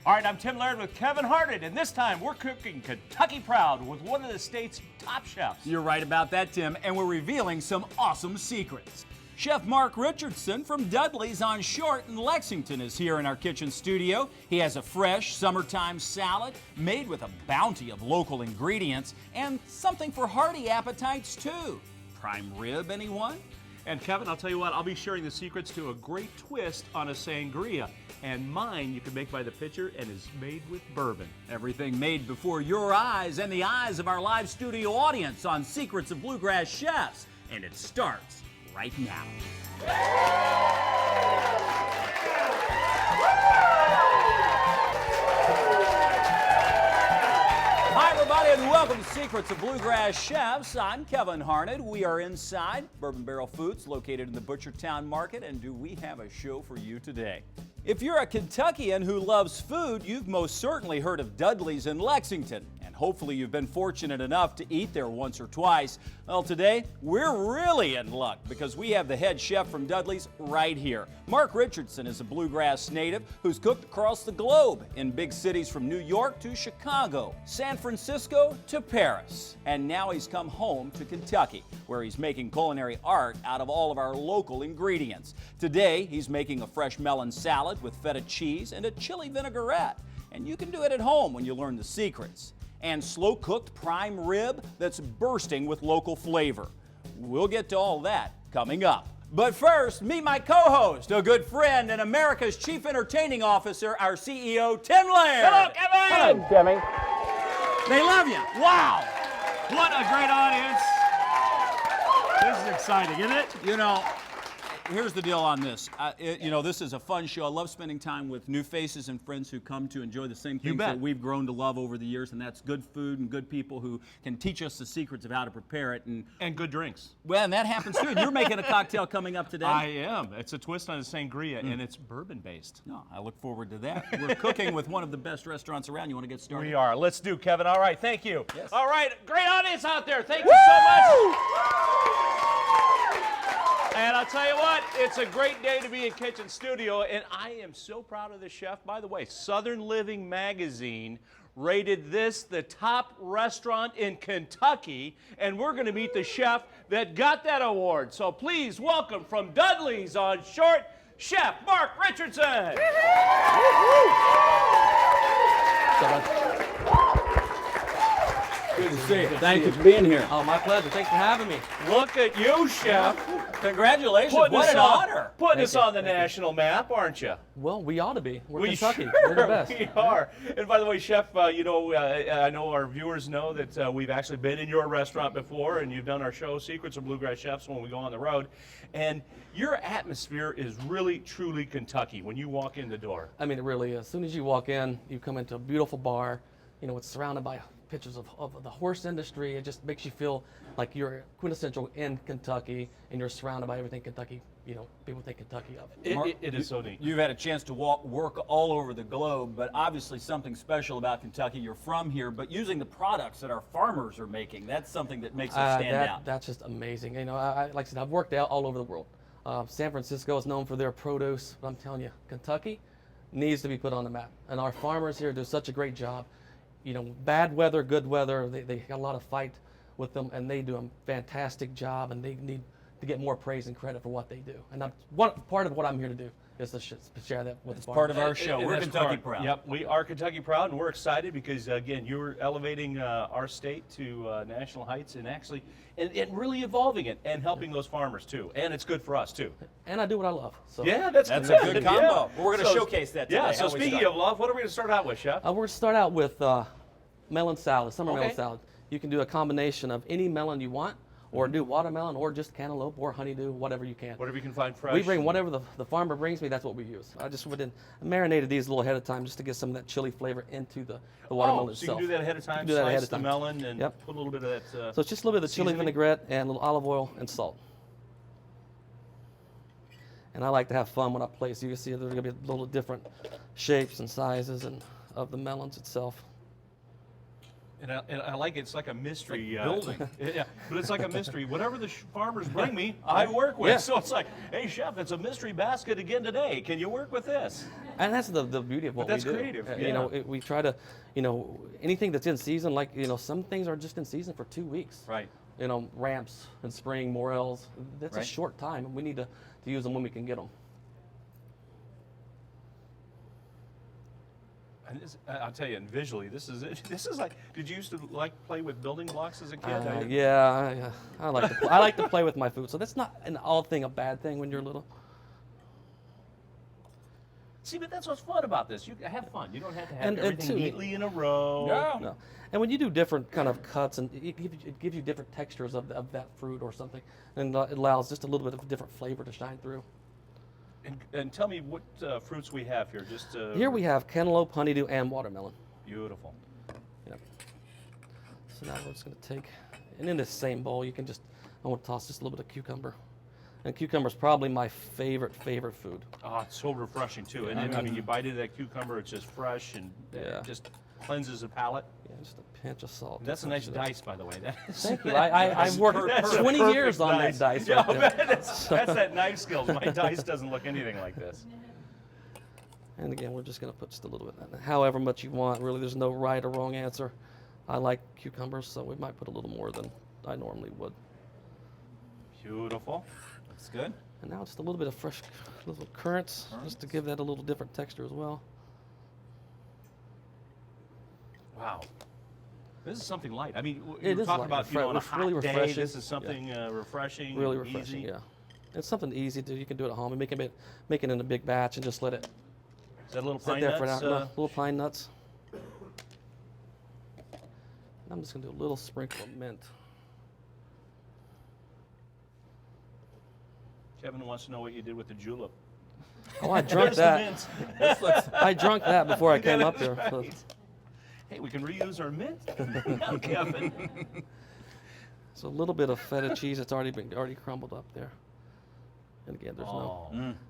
All right, I'm Tim Laird with Kevin HARNED, and this time we're cooking Kentucky proud with one of the state's top chefs. You're right about that, Tim, and we're revealing some awesome secrets. Chef Mark Richardson from Dudley's on Short in Lexington is here in our kitchen studio. He has a fresh summertime salad made with a bounty of local ingredients and something for hearty appetites too. Prime rib, anyone? And Kevin, I'll tell you what, I'll be sharing the secrets to a great twist on a sangria. And mine you can make by the pitcher and is made with bourbon. Everything made before your eyes and the eyes of our live studio audience on Secrets of Bluegrass Chefs. And it starts right now. Hi, everybody, and welcome to Secrets of Bluegrass Chefs. I'm Kevin HARNED. We are inside Bourbon Barrel Foods, located in the Butchertown Market, and do we have a show for you today? If you're a Kentuckian who loves food, you've most certainly heard of Dudley's in Lexington, and hopefully you've been fortunate enough to eat there once or twice. Well, today, we're really in luck because we have the head chef from Dudley's right here. Mark Richardson is a bluegrass native who's cooked across the globe in big cities from New York to Chicago, San Francisco to Paris. And now he's come home to Kentucky, where he's making culinary art out of all of our local ingredients. Today, he's making a fresh melon salad with feta cheese and a chili vinaigrette. And you can do it at home when you learn the secrets. And slow-cooked prime rib that's bursting with local flavor. We'll get to all that coming up. But first, meet my co-host, a good friend, and America's Chief Entertaining Officer, our CEO, Tim Laird. Hello, Kevin! Hello, Timmy. They love you. Wow. What a great audience. This is exciting, isn't it? You know, here's the deal on this. This is a fun show. I love spending time with new faces and friends who come to enjoy the same things that we've grown to love over the years, and that's good food and good people who can teach us the secrets of how to prepare it. And good drinks. Well, and that happens too. And you're making a cocktail coming up today. I am. It's a twist on a sangria, and it's bourbon-based. No, I look forward to that. We're cooking with one of the best restaurants around. You want to get started? We are. Let's do, Kevin. All right, thank you. Yes. All right, great audience out there. Thank you so much. And I'll tell you what, it's a great day to be in Kitchen Studio, and I am so proud of the chef. By the way, Southern Living Magazine rated this the top restaurant in Kentucky, and we're going to meet the chef that got that award. So please welcome from Dudley's on Short, Chef Mark Richardson. Good to see you. Thank you for being here. Oh, my pleasure. Thanks for having me. Look at you, chef. Congratulations. What an honor. Putting us on the national map, aren't you? Well, we ought to be. We're We Kentucky. sure, We're the best. we are. And by the way, Chef, I know our viewers know that we've actually been in your restaurant before, and you've done our show, Secrets of Bluegrass Chefs, when we go on the road. And your atmosphere is really, truly Kentucky when you walk in the door. I mean, it really is. As soon as you walk in, you come into a beautiful bar. You know, it's surrounded by pictures of the horse industry. It just makes you feel like you're quintessential in Kentucky, and you're surrounded by everything Kentucky, people think Kentucky of. It is so neat. You've had a chance to work all over the globe, but obviously something special about Kentucky. You're from here, but using the products that our farmers are making, that's something that makes us stand out. That's just amazing. Like I said, I've worked out all over the world. San Francisco is known for their produce, but I'm telling you, Kentucky needs to be put on the map. And our farmers here do such a great job. Bad weather, good weather, they got a lot of fight with them, and they do a fantastic job, and they need to get more praise and credit for what they do. And that's part of what I'm here to do, is to share that with the farmers. Part of our show. We're Kentucky proud. Yep, we are Kentucky proud, and we're excited because, again, you're elevating our state to national heights and actually and really evolving it and helping those farmers, too. And it's good for us, too. And I do what I love. So. Yeah, that's a good combo. Yeah. Well, we're going to showcase that today. Yeah, so speaking of love, what are we going to start out with, Chef? We're going to start out with melon salad, summer melon salad. You can do a combination of any melon you want, or do watermelon, or just cantaloupe, or honeydew, whatever you can. Whatever you can find fresh. We bring whatever the farmer brings me, that's what we use. I just marinated these a little ahead of time just to get some of that chili flavor into the watermelon itself. So you can do that ahead of time, do that ahead of the time. melon, and put a little bit of that So it's just a little bit of the chili vinaigrette and a little olive oil and salt. And I like to have fun when I play, so you can see there's going to be a little different shapes and sizes of the melons itself. And I like it's like a mystery building. Yeah, but it's like a mystery. Whatever the farmers bring me, I work with. Yeah. So it's like, hey chef, it's a mystery basket again today. Can you work with this? And that's the beauty of what But that's we do. creative, You know, yeah. we try to, you know, anything that's in season, like, you know, some things are just in season for 2 weeks. Right. You know, ramps in spring, morels, that's Right. a short time, and we need to use them when we can get them. And this, I'll tell you, and visually, this is it. This is like, did you used to like play with building blocks as a kid? Yeah, I like to I like to play with my food, so that's not an all thing a bad thing when you're little. See, but that's what's fun about this. You have fun. You don't have to have And everything too, neatly in a row. No. And when you do different kind of cuts, and it gives you different textures of that fruit or something, and it allows just a little bit of different flavor to shine through. And tell me what fruits we have here. Just Here we have cantaloupe, honeydew, and watermelon. beautiful. Yep. So now we're just going to take, and in this same bowl, you can just, I want to toss just a little bit of cucumber. And cucumber is probably my favorite food. Oh, it's so refreshing too. And I mean, you bite into that cucumber, it's just fresh and Yeah. it just cleanses the palate. Yeah, just a pinch of salt. And that's a nice dice, by the way. That is, Thank you. I've worked that's a 20 perfect years on that dice Yeah, right there. that's that knife skills. My dice doesn't look anything like this. And again, we're just going to put just a little bit of that. However much you want, really, there's no right or wrong answer. I like cucumbers, so we might put a little more than I normally would. Beautiful. Looks good. And now just a little bit of fresh little currants, just to give that a little different texture as well. Wow. This is something light. I mean, It you is talk light, about, you know, on a hot really day, refreshing. this is something refreshing, Really and refreshing, easy. yeah. It's something easy to, you can do it at home and make it in a big batch and just let it Is that little sit pine there for an nuts? hour. Little pine nuts. I'm just going to do a little sprinkle of mint. Kevin wants to know what you did with the julep. Oh, I drunk There's the that. mint. I drunk that before I came up here. That's right. Hey, we can reuse our mint. Now, Kevin. So a little bit of feta cheese that's already crumbled up there. And again,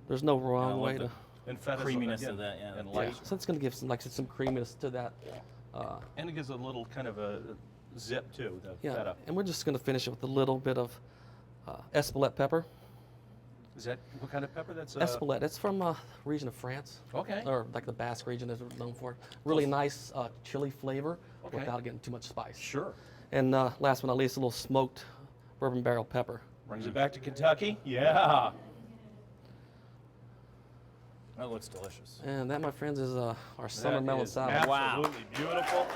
there's no wrong way to. And feta's Creaminess again, of that, yeah. and Yeah. light. So it's going to give some, like I said, some creaminess to that. And it gives a little kind of a zip too, the Yeah. feta. And we're just going to finish it with a little bit of Espelette pepper. Is that what kind of pepper? That's Espelette. It's from a region of France. Okay. Or like the Basque region is known for. Really nice chili flavor Okay. without getting too much spice. Sure. And last but not least, a little smoked bourbon barrel pepper. Brings it back to Kentucky. Yeah. That looks delicious. And that, my friends, is our summer That melon is salad. Wow. Absolutely beautiful.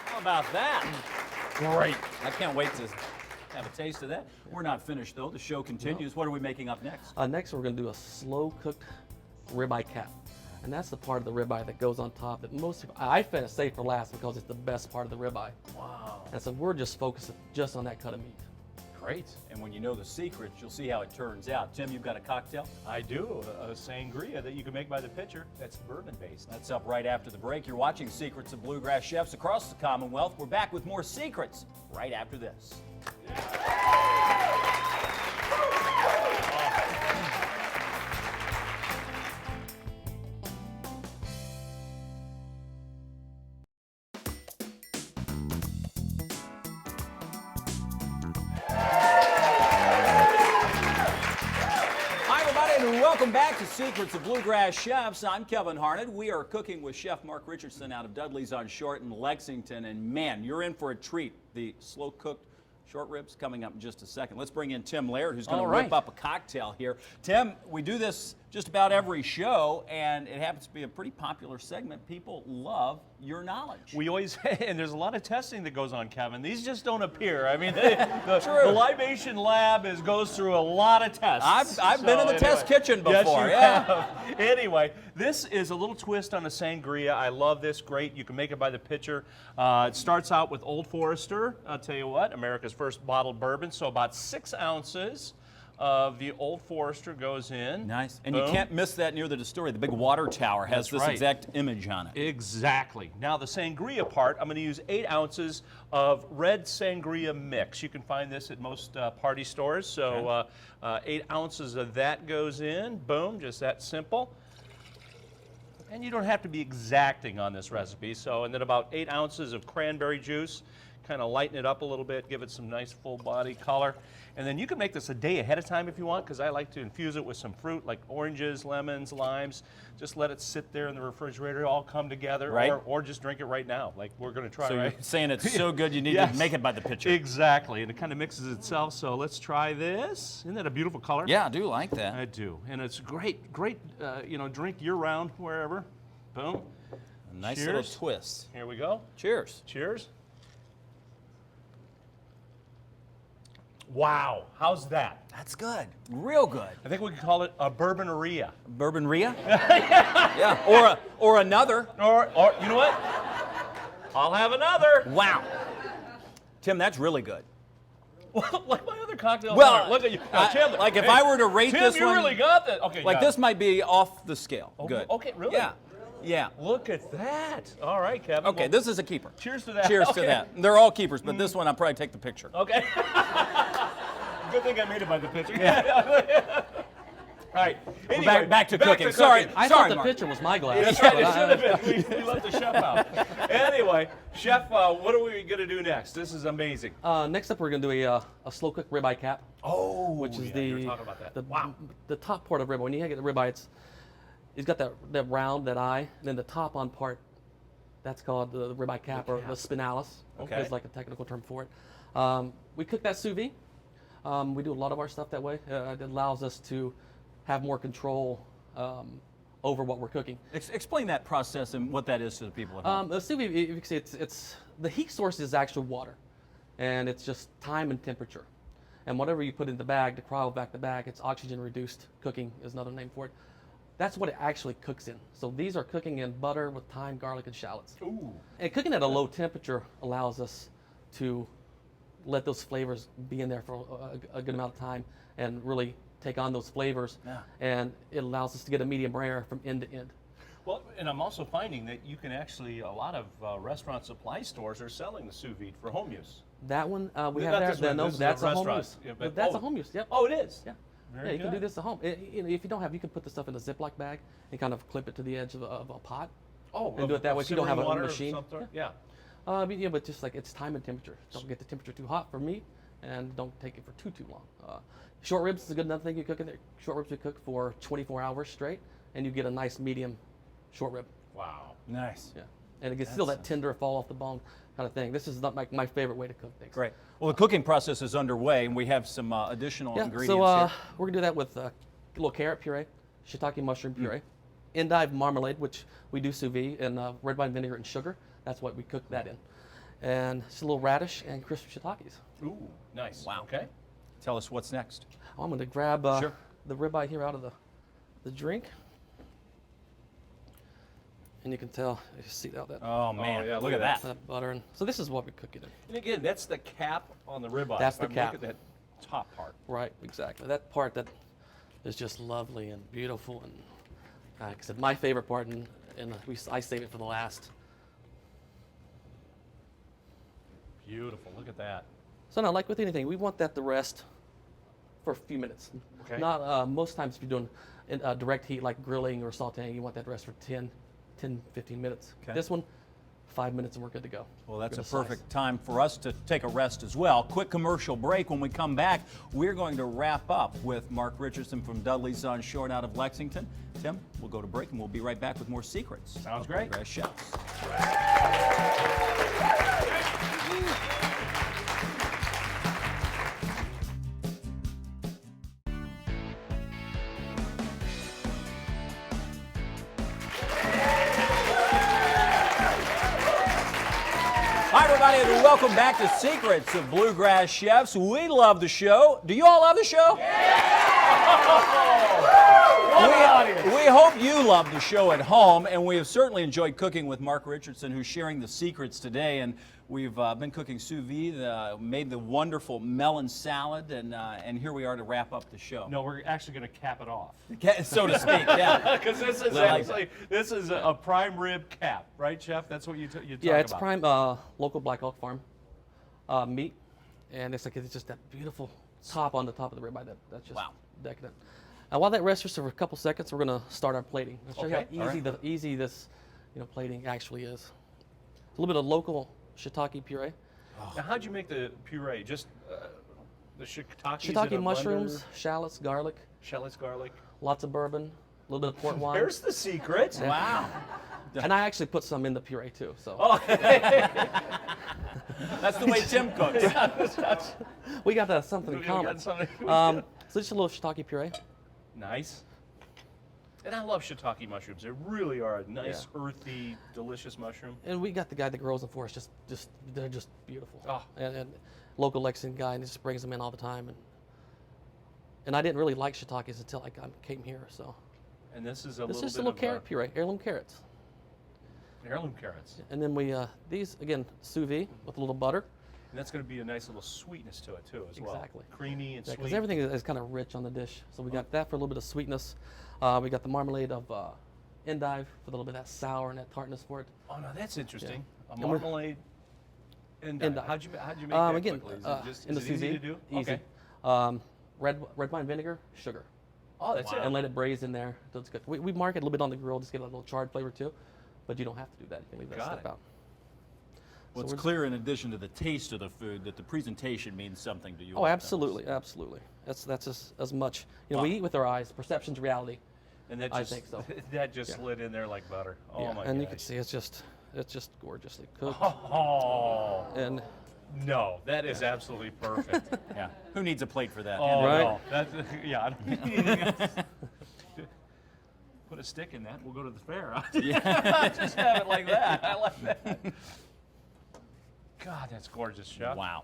How about that? Great. I can't wait to have a taste of that. We're not finished though. The show continues. What are we making up next? Next, we're going to do a slow-cooked ribeye cap. And that's the part of the ribeye that goes on top that most people, I find save for last because it's the best part of the ribeye. Wow. And so we're just focusing just on that cut of meat. Great. And when you know the secrets, you'll see how it turns out. Tim, you've got a cocktail? I do. A sangria that you can make by the pitcher. That's bourbon-based. That's up right after the break. You're watching Secrets of Bluegrass Chefs across the Commonwealth. We're back with more secrets right after this. Hi, everybody, and welcome back to Secrets of Bluegrass Chefs. I'm Kevin Harned. We are cooking with Chef Mark Richardson out of Dudley's on Short in Lexington. And man, you're in for a treat. The slow-cooked short ribs coming up in just a second. Let's bring in Tim Laird, who's going to whip up a cocktail here. Tim, we do this just about every show, and it happens to be a pretty popular segment. People love your knowledge. We always, and there's a lot of testing that goes on, Kevin. These just don't appear. I mean, the libation lab goes through a lot of tests. I've been in the test kitchen before. Yes, you have. Anyway, this is a little twist on a sangria. I love this. Great. You can make it by the pitcher. It starts out with Old Forester. I'll tell you what, America's first bottled bourbon. So about 6 ounces of the Old Forester goes in. Nice. And Boom. you can't miss that near the distillery. The big water tower has That's this right. exact image on it. Exactly. Now the sangria part, I'm going to use 8 ounces of red sangria mix. You can find this at most party stores. So 8 ounces of that goes in. Boom, just that simple. And you don't have to be exacting on this recipe. So, and then about 8 ounces of cranberry juice. Kind of lighten it up a little bit, give it some nice full body color. And then you can make this a day ahead of time if you want, because I like to infuse it with some fruit like oranges, lemons, limes. Just let it sit there in the refrigerator, all come together, right. or just drink it right now, like we're going to try. So right? you're saying it's so good you need Yes. to make it by the pitcher. Exactly, and it kind of mixes itself. So let's try this. Isn't that a beautiful color? Yeah, I do like that. I do, and it's great, you know, drink year-round wherever. Boom. A nice Cheers. little twist. Here we go. Cheers. Cheers. Wow, how's that? That's good. Real good. I think we could call it a bourboneria. Bourboneria? Yeah. Or another. Or you know what? I'll have another. Wow. Tim, that's really good. Like my other cocktail. Well, look at you, now, Tim. like if I were to rate Tim, this you one, really got that. Okay, like yeah. this might be off the scale. Oh, Good. okay, really? Yeah. Yeah. Look at that. All right, Kevin. Okay, well, this is a keeper. cheers to that. Cheers Okay. to that. They're all keepers, but this one I'll probably take the picture. Okay. Good thing I made it by the picture. Yeah. All right. Anyway, back to cooking. Sorry. I Sorry, thought the Mark. picture was my glass. That's right. It should have been. We left the chef out. Anyway, chef, what are we going to do next? This is amazing. Next up, we're going to do a slow cook ribeye cap. Oh, which is you were talking about that. Wow. the top part of ribeye. When you get the ribeye, it's got that round, that eye, and then the top on part, that's called the ribeye cap, or the spinalis. Okay. It's like a technical term for it. We cook that sous vide. We do a lot of our stuff that way. It allows us to have more control over what we're cooking. Explain that process and what that is to the people at home. The sous vide, you can see it's the heat source is actual water, and it's just time and temperature. And whatever you put in the bag to cryovac the bag, it's oxygen reduced cooking is another name for it. That's what it actually cooks in. So these are cooking in butter with thyme, garlic, and shallots. Ooh. And cooking at a low temperature allows us to let those flavors be in there for a good amount of time and really take on those flavors. Yeah. And it allows us to get a medium rare from end to end. Well, and I'm also finding that you can actually, a lot of restaurant supply stores are selling the sous vide for home use. That one we Not have this there. one, No, this is that's a a home restaurant. use. Yeah, but- That's oh. a home use. Yep. Oh, it is? Yeah. Very Yeah, you can good. do this at home. You know, if you don't have, you can put the stuff in a Ziploc bag and kind of clip it to the edge of a pot. Oh, and do it that way if you don't have simmering a water of machine. some sort? Yeah. Yeah, but just like it's time and temperature. Don't get the temperature too hot for me, and don't take it for too long. Short ribs is a good another thing you cook in there. Short ribs we cook for 24 hours straight, and you get a nice medium short rib. Wow. Nice. Yeah, and it gets still that tender, fall off the bone kind of thing. This is not my favorite way to cook things. Great. Well, the cooking process is underway, and we have some additional Yeah, ingredients so here. we're gonna do that with a little carrot puree, shiitake mushroom puree, endive marmalade, which we do sous vide, and red wine vinegar and sugar. That's what we cook that in. And just a little radish and crisp shiitakes. Ooh, nice. Wow. Okay. Tell us what's next. I'm gonna grab Sure. the ribeye here out of the drink. And you can tell, you see how that, Oh, man. yeah, look at that. that butter. And so this is what we cook it in. And again, that's the cap on the ribeye. That's the Look cap. at that top part. Right, exactly. That part that is just lovely and beautiful. And like I said, my favorite part, and I save it for the last. Beautiful. Look at that. So now, like with anything, we want that to rest for a few minutes. Okay. Not most times if you're doing direct heat like grilling or sautéing, you want that to rest for 10, 15 minutes. Okay. This one, 5 minutes and we're good to go. Well, that's We're a gonna slice. perfect time for us to take a rest as well. Quick commercial break. When we come back, we're going to wrap up with Mark Richardson from Dudley's on shore and out of Lexington. Tim, we'll go to break and we'll be right back with more secrets. Sounds of great. Bluegrass Chefs. Hi, everybody, and welcome back to Secrets of Bluegrass Chefs. We love the show. Do you all love the show? We hope you love the show at home, and we have certainly enjoyed cooking with Mark Richardson, who's sharing the secrets today. And we've been cooking sous vide, made the wonderful melon salad, and here we are to wrap up the show. No, we're actually going to cap it off. So to speak, yeah. Because this is I like actually, this is a prime rib cap, right, Chef? That's what you talk Yeah, it's about. prime local Black Elk Farm meat, and it's just that beautiful top on the top of the ribeye that's just Wow. decadent. While that rests just for a couple seconds, we're going to start our plating. I'll show Okay, you all how right. easy this plating actually is. A little bit of local shiitake puree. Now, how'd you make the puree? Just the shiitakes in a Shiitake blender? mushrooms, shallots, garlic, Shallots, garlic. lots of bourbon, a little bit of port wine. There's the secret. Wow. And I actually put some in the puree too. So That's the way Tim cooks. we got something in We common. got something. So just a little shiitake puree. Nice. And I love shiitake mushrooms. They really are a nice, earthy, delicious mushroom. And we got the guy that grows them for us. They're just beautiful. Oh. And local Lexington guy, and he just brings them in all the time. And I didn't really like shiitakes until I came here. So And this is this little is just bit a little of carrot puree, heirloom carrots. heirloom carrots. And then we these again sous vide with a little butter. And that's going to be a nice little sweetness to it too, as well. Exactly. Creamy and Because sweet. everything is kind of rich on the dish. So we got that for a little bit of sweetness. We got the marmalade of endive for a little bit of that sour and that tartness for it. Oh no, that's interesting. A And we- marmalade. Endive. Endive. How'd you make that Again, quickly? Is it just in the is it sous easy vide, to do? easy. Okay. Red wine vinegar, sugar, Oh, that's it. and let it braise in there. So it's good. We mark it a little bit on the grill, just get a little charred flavor too. But you don't have to do that. You can leave that Got stuff it. out. Well, So it's we're- clear in addition to the taste of the food that the presentation means something to you. Oh, absolutely, absolutely. That's as much. We eat with our eyes. Perception's reality. And that I just, think so. that just Yeah. slid in there like butter. Oh Yeah, my and gosh. you can see it's just gorgeously cooked. Oh And no, that is absolutely perfect. Yeah. Who needs a plate for that? Oh Right? no, that's yeah. I don't need anything else. Put a stick in that. We'll go to the fair. Just have it like that. I like that. God, that's gorgeous, chef. Wow.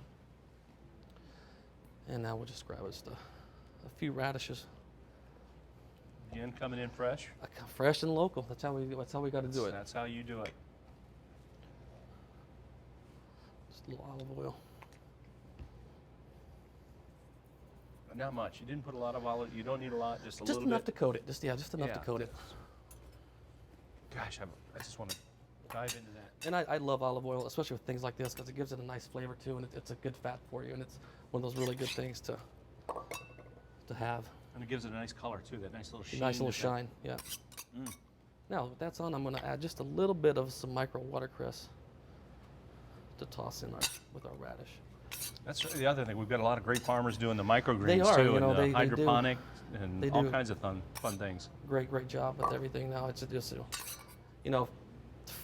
and now we'll just grab just a few radishes. Again, coming in fresh. Fresh and local. That's how we got to do it. That's how you do it. Just a little olive oil. Not much. You didn't put a lot of olive. You don't need a lot. Just a Just little enough bit. to coat it. Just enough to Yeah. coat it. Gosh, I just want to dive into that. And I love olive oil, especially with things like this, because it gives it a nice flavor too, and it's a good fat for you, and it's one of those really good things to have. And it gives it a nice color too. That nice little sheen. Nice little to that. shine, yeah. Now with that's on, I'm going to add just a little bit of some micro watercress to toss in with our radish. That's the other thing. We've got a lot of great farmers doing the microgreens They are, too, you know, and the they do. hydroponic, and They all do. kinds of fun things. Great job with everything now. It's just,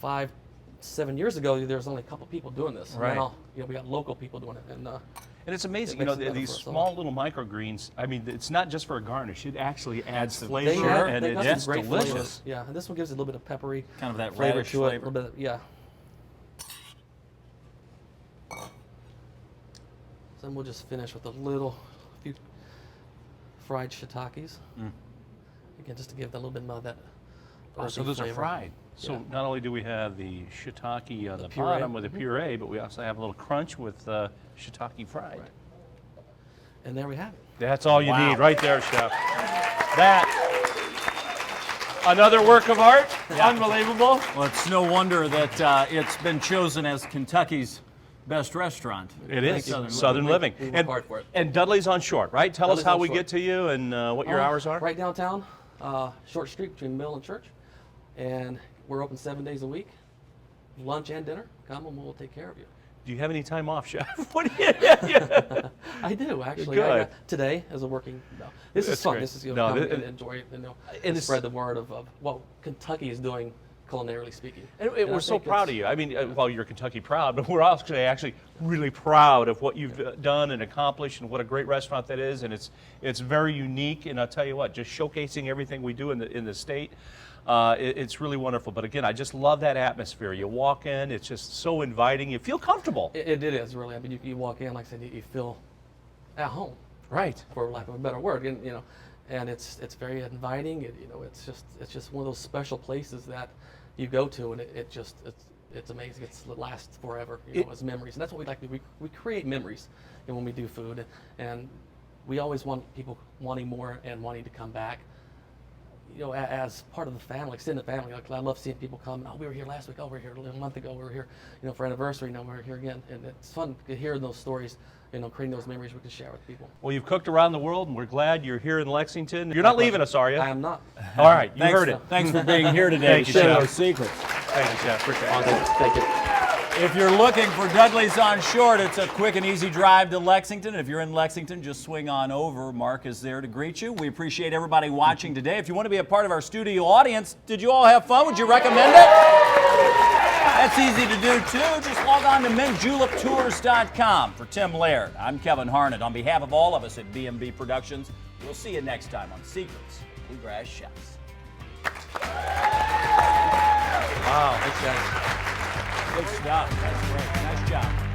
5-7 years ago, there was only a couple people doing this. Right. And now, we got local people doing it, and And it's amazing, It makes it better these for us all. small little microgreens. I mean, it's not just for a garnish. It actually adds flavor, they got and some it's great delicious. flavors. Yeah, and this one gives it a little bit of peppery Kind of that flavor radish to it. flavor. A little bit, yeah. So then we'll just finish with a few fried shiitakes. Again, just to give that little bit more of that. Oh, so earthy those are flavor. fried. So Yeah. not only do we have the shiitake on the puree. bottom with the puree, but we also have a little crunch with shiitake fried. Right. And there we have it. That's all you Wow. need right there, chef. That. Another work of art. Unbelievable. Well, it's no wonder that it's been chosen as Kentucky's best restaurant. It is you. Southern Living. We work And, hard for it. and Dudley's on Short, right? Tell us Dudley's how on we Short. get to you and what your hours are. Right downtown, short street between Mill and Church. And we're open 7 days a week. Lunch and dinner. Come and we'll take care of you. Do you have any time off, chef? What do you? I do, actually. Good. Today as a working. No. This That's is fun. great. This is No, come th- and enjoy it, and and it's- spread the word of what Kentucky is doing culinarily speaking. And I we're so think proud of you. I mean, well, you're Kentucky proud, but we're actually really proud of what you've done and accomplished, and what a great restaurant that is. And it's very unique. And I'll tell you what, just showcasing everything we do in the state, it's really wonderful. But again, I just love that atmosphere. You walk in, it's just so inviting. You feel comfortable. It is really. I mean, you walk in, like I said, you feel at home, Right. for lack of a better word, and and it's very inviting. It's just one of those special places that you go to, and it's amazing. It lasts forever, as memories, and that's what we like to do. We create memories, when we do food, and we always want people wanting more and wanting to come back. you know, as part of the family, extended family. Like, I love seeing people come. Oh, we were here last week. Oh, we were here a month ago. We were here, you know, for anniversary. Now we're here again, and it's fun to hear those stories. You know, creating those memories we can share with people. Well, you've cooked around the world, and we're glad you're here in Lexington. You're not leaving us, are you? I am not. All right, you heard it. Thanks for being here today. Thank you, Sharing Chef. those secrets. Thank you, Chef. Appreciate it. Thank you. If you're looking for Dudley's on Short, it's a quick and easy drive to Lexington. If you're in Lexington, just swing on over. Mark is there to greet you. We appreciate everybody watching today. If you want to be a part of our studio audience, did you all have fun? Would you recommend it? That's easy to do, too. Just log on to mintjuleptours.com. For Tim Laird, I'm Kevin Harned. On behalf of all of us at B&B Productions, we'll see you next time on Secrets of Bluegrass Chefs. Wow, thanks, guys. Good stuff. That's great. Nice job.